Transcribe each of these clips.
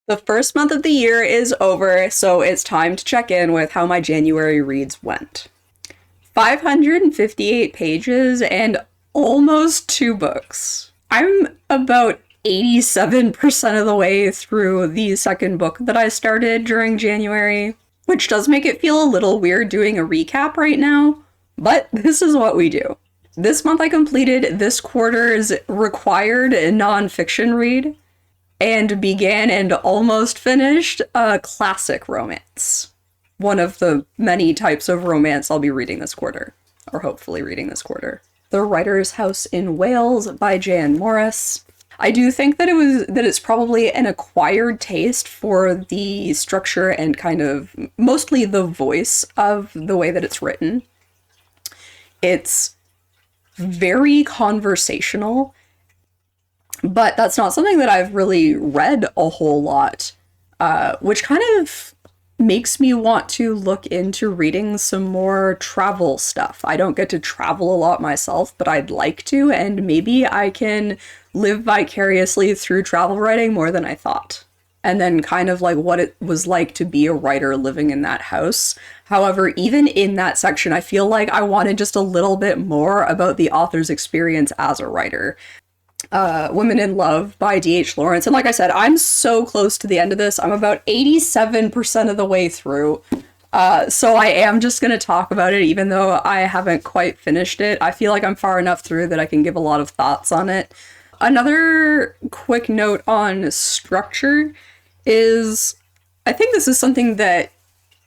The first month of the year is over, so it's time to check in with how my January reads went. 558 pages and almost two books. I'm about 87% of the way through the second book that I started during January, which does make it feel a little weird doing a recap right now, but this is what we do. This month I completed this quarter's required nonfiction read and began and almost finished a classic romance. One of the many types of romance I'll be reading this quarter, or hopefully reading this quarter. The Writer's House in Wales by Jan Morris. I do think that it's probably an acquired taste for the structure and kind of mostly the voice of the way that it's written. It's very conversational, but that's not something that I've really read a whole lot, which kind of makes me want to look into reading some more travel stuff. I don't get to travel a lot myself, but I'd like to, and maybe I can live vicariously through travel writing more than I thought. And then kind of like what it was like to be a writer living in that house. However, even in that section, I feel like I wanted just a little bit more about the author's experience as a writer. Women in Love by D.H. Lawrence. And like I said, I'm so close to the end of this. I'm about 87% of the way through. So I am just going to talk about it, even though I haven't quite finished it. I feel like I'm far enough through that I can give a lot of thoughts on it. Another quick note on structure is, I think this is something that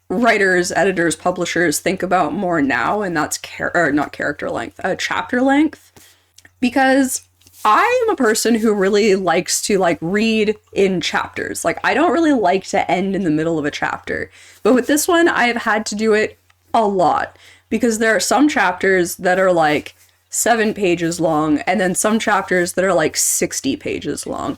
writers, editors, publishers think about more now, and that's not character length, chapter length. Because I am a person who really likes to read in chapters. I don't really like to end in the middle of a chapter. But with this one, I have had to do it a lot because there are some chapters that are 7 pages long and then some chapters that are 60 pages long.